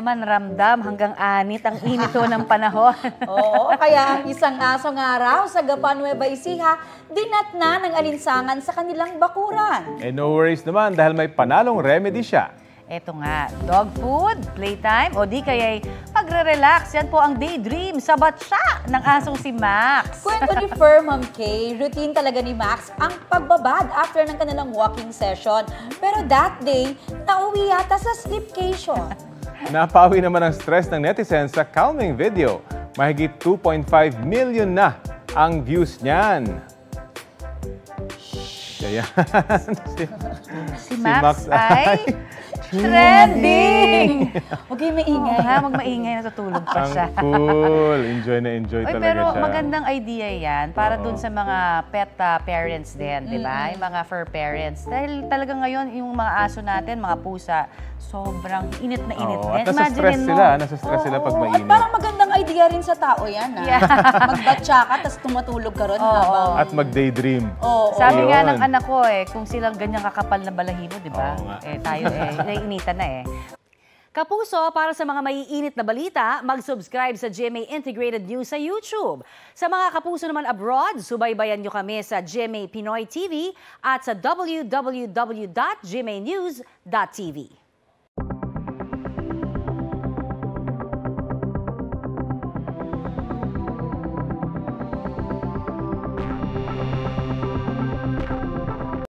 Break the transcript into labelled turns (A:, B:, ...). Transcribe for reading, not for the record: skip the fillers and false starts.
A: naman ramdam hanggang anit ang init ng panahon.
B: Oo, kaya ang isang aso nga raw sa Gapan Nueva Ecija, dinatna ng alinsangan sa kanilang bakuran.
C: No worries naman dahil may panalong remedy siya.
A: Eto nga, dog food, playtime, o di kaya'y pagre-relax. Yan po ang daydream sa batsa ng asong si Max.
B: Kwento ni Ma'am Kay, routine talaga ni Max ang pagbabad after ng kanilang walking session. Pero that day, nauwi yata sa sleepcation.
C: Napawi naman ang stress ng netizens sa calming video. Mahigit 2.5 million na ang views niyan. Ayan.
A: Si Max ay trending!
B: Huwag kayo maingay.
A: Huwag maingay, natutulog pa siya.
C: Ang cool. Enjoy na enjoy talaga
A: pero
C: siya.
A: magandang idea yan para dun sa mga pet parents din, di ba? Yung mga fur parents. Dahil talaga ngayon, yung mga aso natin, mga pusa, sobrang init na init din.
C: At nasa-stress sila. Nasa-stress sila pag mainit.
B: At parang magandang idea rin sa tao yan.
A: Yeah.
B: Magbatsa ka, tapos tumatulog ka ron habang...
C: At mag-daydream.
A: Sabi nga ng anak ko kung silang ganyang kakapal na balahibo, di ba? Tayo naiinitan na Kapuso, para sa mga maiinit na balita, mag-subscribe sa GMA Integrated News sa YouTube. Sa mga kapuso naman abroad, subaybayan nyo kami sa GMA Pinoy TV at sa www.gmanews.tv.